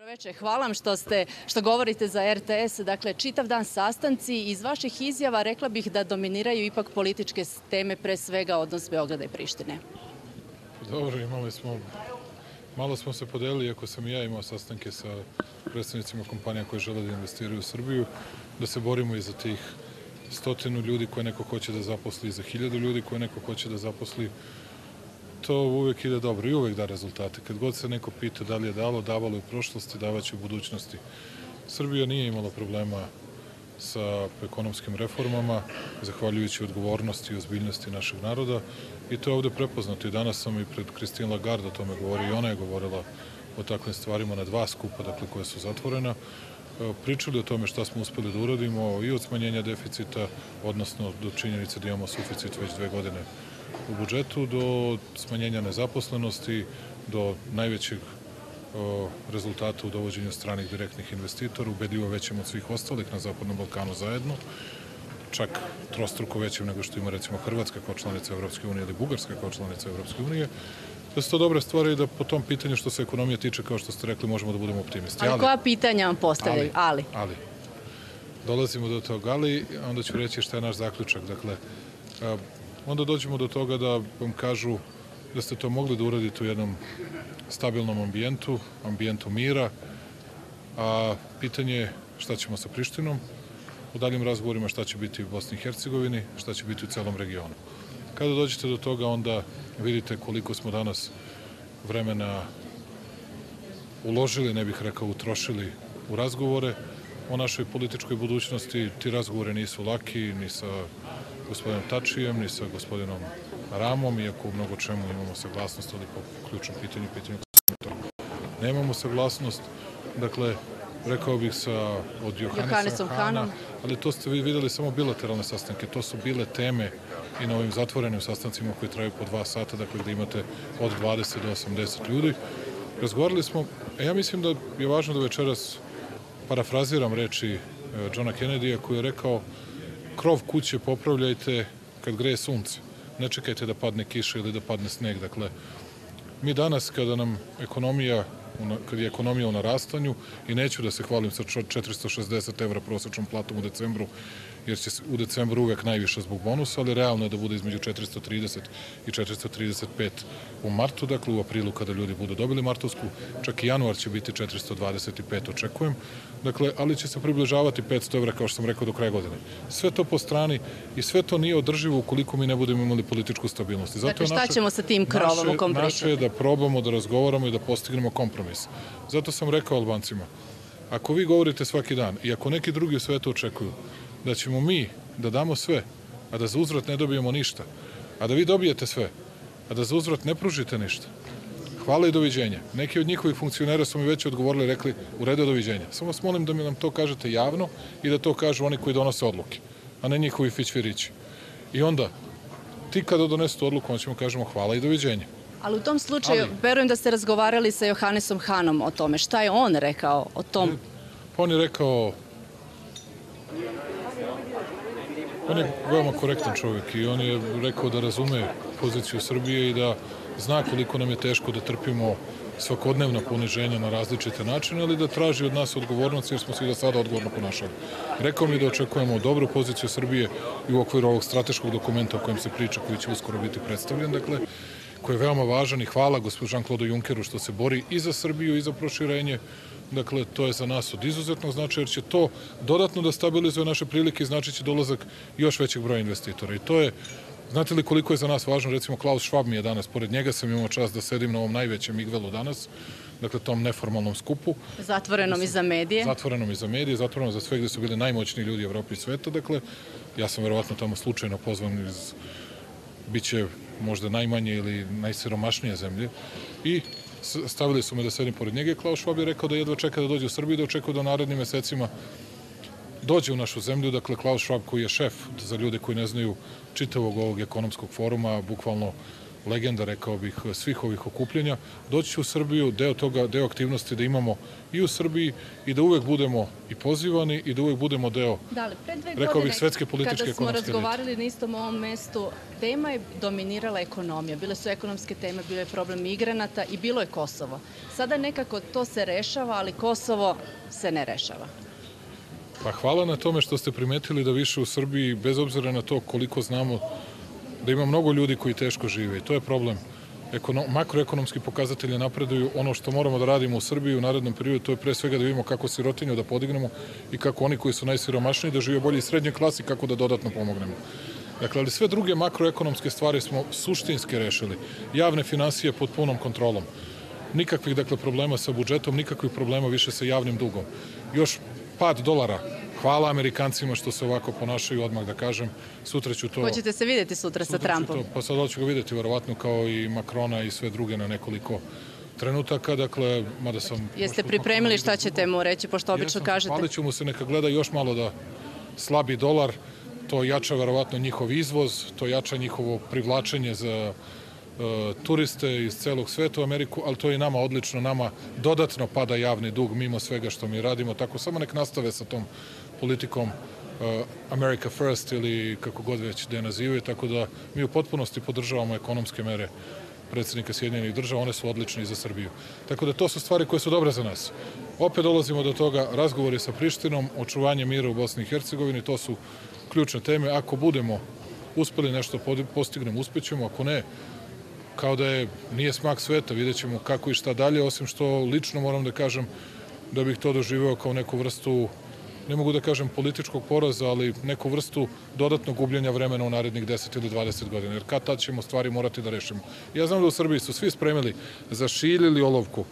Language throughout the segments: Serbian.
Veče, hvala vam što govorite za RTS. Dakle, čitav dan sastanci. Iz vaših izjava rekla bih da dominiraju ipak političke teme, pre svega odnos Beograda i Prištine. Dobro, malo smo se podelili, iako sam i ja imao sastanke sa predstavnicima kompanija koje žele da investiraju u Srbiju, da se borimo i za tih 100 ljudi koje neko hoće da zaposli, i za 1000 ljudi koje neko hoće da zaposli. To uvek ide dobro i uvek da rezultate. Kad god se neko pita da li je dalo, davalo u prošlosti, davaće u budućnosti. Srbija nije imala problema sa ekonomskim reformama, zahvaljujući odgovornosti i ozbiljnosti našeg naroda, i to je ovde prepoznato. I danas sam i pred Christine Lagarde o tome govorio, i ona je govorila o takvim stvarima na 2 skupa, dakle, koje su zatvorena. Pričali o tome šta smo uspeli da uradimo i od smanjenja deficita, odnosno do činjenice da imamo suficit već 2 godine u budžetu, do smanjenja nezaposlenosti, do najvećeg rezultata u dovođenju stranih direktnih investitora, ubedljivo većim od svih ostalih na Zapadnom Balkanu zajedno, čak trostruko većim nego što ima recimo Hrvatska kao članica Evropske unije ili Bugarska kao članica Evropske unije. Da su to dobre stvari i da po tom pitanju što se ekonomije tiče, kao što ste rekli, možemo da budemo optimisti. Ali koja pitanja vam postavljaju? Ali. Dolazimo do toga, ali onda ću reći šta je naš zaključak. Dakle, onda dođemo do toga da vam kažu da ste to mogli da uradite u jednom stabilnom ambijentu mira, a pitanje je šta ćemo sa Prištinom, u daljim razgovorima šta će biti u Bosni i Hercegovini, šta će biti u celom regionu. Kada dođete do toga, onda vidite koliko smo danas vremena uložili, ne bih rekao utrošili, u razgovore o našoj političkoj budućnosti. Ti razgovore nisu laki, ni sa gospodinom Tačijem, ni sa gospodinom Ramom, iako u mnogo čemu imamo saglasnost, ali po ključnom pitanju nemamo saglasnost. Dakle, rekao bih od Johannesom Hana, ali to ste vi videli samo bilateralne sastanke. To su bile teme i na ovim zatvorenim sastancima koji traju po 2 sata, dakle gde imate od 20 do 80 ljudi. Razgovarali smo, ja mislim da je važno da večeras parafraziram reči Johna Kennedya, koji je rekao: krov kuće popravljajte kad greje sunce. Ne čekajte da padne kiša ili da padne sneg. Dakle, mi danas kada je ekonomija u narastanju, i neću da se hvalim sa 460 evra prosečnom platom u decembru, jer će u decembru uvek najviše zbog bonusa, ali realno je da bude između 430 i 435 u martu, dakle u aprilu kada ljudi budu dobili martovsku, čak i januar će biti 425, očekujem, dakle, ali će se približavati 500 evra, kao što sam rekao, do kraja godine. Sve to po strani i sve to nije održivo ukoliko mi ne budemo imali političku stabilnost. Dakle, šta ćemo sa tim krovom u kom pričate? Naše je da probamo da razgovaramo i da postignemo kompromis. Zato sam rekao Albancima, ako vi govorite svaki dan i ako neki drugi u svetu očekuju da ćemo mi da damo sve, a da za uzvrat ne dobijemo ništa, a da vi dobijete sve, a da za uzvrat ne pružite ništa, hvala i doviđenja. Neki od njihovih funkcionera su mi već odgovorili i rekli: u redu, doviđenja. Samo vas molim da mi nam to kažete javno i da to kažu oni koji donose odluke, a ne njihovi fićfirići. I onda, ti kada donesu odluku, onda ćemo kažemo hvala i doviđenja. Ali u tom slučaju, verujem da ste razgovarali sa Johannesom Hanom o tome. Šta je on rekao o tom? On je rekao, on je veoma korektan čovjek i on je rekao da razume poziciju Srbije i da zna koliko nam je teško da trpimo svakodnevna poniženja na različite načine, ali da traži od nas odgovornost, jer smo se i do sada odgovorno ponašali. Rekao mi da očekujemo dobru poziciju Srbije i u okviru ovog strateškog dokumenta o kojem se priča, koji će uskoro biti predstavljen, dakle, koji je veoma važan, i hvala gospodinu Jean-Claude Junckeru što se bori i za Srbiju i za proširenje. Dakle, to je za nas od izuzetnog značaja, jer će to dodatno da stabilizuje naše prilike i znači će dolazak još većeg broja investitora. I to je, znate li koliko je za nas važno, recimo Klaus Schwab mi je danas, pored njega sam imao čast da sedim na ovom najvećem igvelu danas, dakle tom neformalnom skupu. Zatvorenom i za medije. Zatvorenom i za medije, zatvorenom za sve, gde su bili najmoćniji ljudi Evrope i sveta, dakle, ja sam verovatno tamo slučajno pozvan iz, biće možda najmanje ili najsiromašnije zemlje, i stavili su me da sedim pored njega. Klaus Schwab je rekao da jedva čeka da dođe u Srbiju, da očekuje da u narednim mesecima dođe u našu zemlju. Dakle, Klaus Schwab, koji je šef, za ljude koji ne znaju, čitavog ovog ekonomskog foruma, bukvalno legenda, rekao bih, svih ovih okupljenja, doći u Srbiju, deo aktivnosti da imamo i u Srbiji i da uvek budemo i pozivani i da uvek budemo deo, rekao bih, svetske političke kada smo ekonomske razgovarali na istom ovom mestu, tema je dominirala ekonomija. Bile su ekonomske teme, bio je problem migranata i bilo je Kosovo. Sada nekako to se rešava, ali Kosovo se ne rešava. Pa hvala na tome što ste primetili da više u Srbiji, bez obzira na to koliko znamo, da ima mnogo ljudi koji teško žive i to je problem. Makroekonomski pokazatelji napreduju. Ono što moramo da radimo u Srbiji u narednom periodu, to je pre svega da vidimo kako sirotinju da podignemo i kako oni koji su najsiromašniji da žive bolje i srednjoj klasi, kako da dodatno pomognemo. Dakle, ali sve druge makroekonomske stvari smo suštinski rešili. Javne finansije pod punom kontrolom. Nikakvih, dakle, problema sa budžetom, nikakvih problema više sa javnim dugom. Još pad dolara. Hvala Amerikancima što se ovako ponašaju, odmah da kažem. Sutra ću to... Hoćete se videti sutra sa Trumpom? Pa sad hoću ga videti, verovatno, kao i Makrona i sve druge na nekoliko trenutaka. Dakle, mada sam... Jeste pripremili šta ćete mu reći, pošto obično kažete? Hvalit ću mu se, neka gleda još malo da slabi dolar. To jača verovatno njihov izvoz, to jača njihovo privlačenje za turiste iz celog sveta u Ameriku, ali to je i nama odlično, nama dodatno pada javni dug mimo svega što mi radimo, tako samo nek nastave sa tom politikom America First ili kako god već da je nazivaju, tako da mi u potpunosti podržavamo ekonomske mere predsjednika Sjedinjenih Država, one su odlične i za Srbiju. Tako da to su stvari koje su dobre za nas. Opet dolazimo do toga, razgovori sa Prištinom, očuvanje mira u Bosni i Hercegovini, to su ključne teme. Ako budemo uspeli nešto postignemo, uspećemo, ako ne, kao da nije smak sveta, vidjet ćemo kako i šta dalje, osim što lično moram da kažem da bih to doživeo kao neku vrstu, ne mogu da kažem političkog poraza, ali neku vrstu dodatnog gubljenja vremena u narednih 10 ili 20 godina, jer kad tad ćemo stvari morati da rešimo. Ja znam da u Srbiji su svi spremili za šilj ili olovku,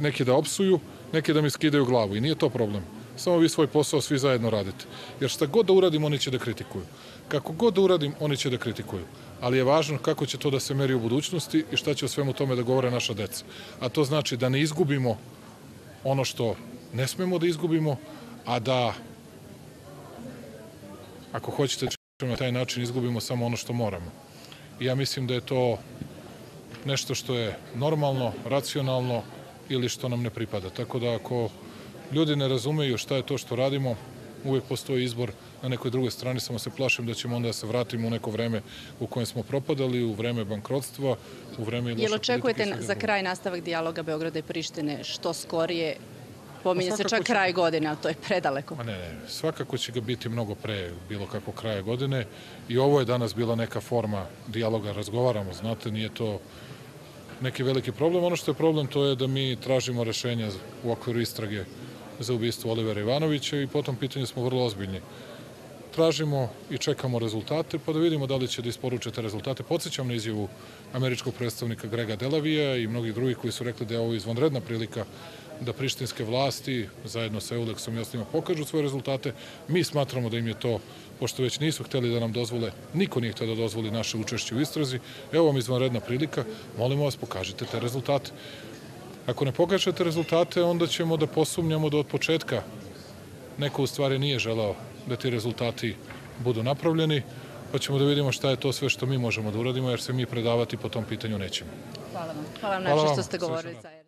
neki da opsuju, neki da mi skidaju glavu i nije to problem. Samo vi svoj posao svi zajedno radite. Jer šta god da uradim, oni će da kritikuju. Kako god da uradim, oni će da kritikuju. Ali je važno kako će to da se meri u budućnosti i šta će o svemu tome da govore naša deca. A to znači da ne izgubimo ono što ne smemo da izgubimo, a da, ako hoćete na taj način, izgubimo samo ono što moramo. I ja mislim da je to nešto što je normalno, racionalno ili što nam ne pripada. Tako da ako ljudi ne razumeju šta je to što radimo, uvijek postoji izbor na nekoj drugoj strani, samo se plašim da ćemo onda da se vratimo u neko vreme u kojem smo propadali, u vreme bankrotstva, u vreme loše politike. Jel očekujete za kraj nastavak dijaloga Beograda i Prištine što skorije? Pominje se čak kraj godine, ali to je predaleko. Ne, svakako će ga biti mnogo pre bilo kako kraja godine i ovo je danas bila neka forma dijaloga, razgovaramo, znate, nije to neki veliki problem. Ono što je problem to je da mi tražimo rešenja u okviru istrage za ubistvo Olivera Ivanovića i po tom pitanju smo vrlo ozbiljni. Tražimo i čekamo rezultate, pa da vidimo da li će da isporuče te rezultate. Podsjećam na izjavu američkog predstavnika Grega Delavija i mnogih drugih koji su rekli da je ovo izvanredna prilika da prištinske vlasti, zajedno sa Euleksom i ostalima, pokažu svoje rezultate. Mi smatramo da im je to, pošto već nisu hteli da nam dozvole, niko nije htio da dozvoli naše učešće u istrazi, evo vam izvanredna prilika, molimo vas, pokažite te rezultate. Ako ne pokažete rezultate, onda ćemo da posumnjamo da od početka neko u stvari nije želeo da ti rezultati budu napravljeni, pa ćemo da vidimo šta je to sve što mi možemo da uradimo, jer se mi predavati po tom pitanju nećemo. Hvala vam. Hvala vam najviše što ste govorili.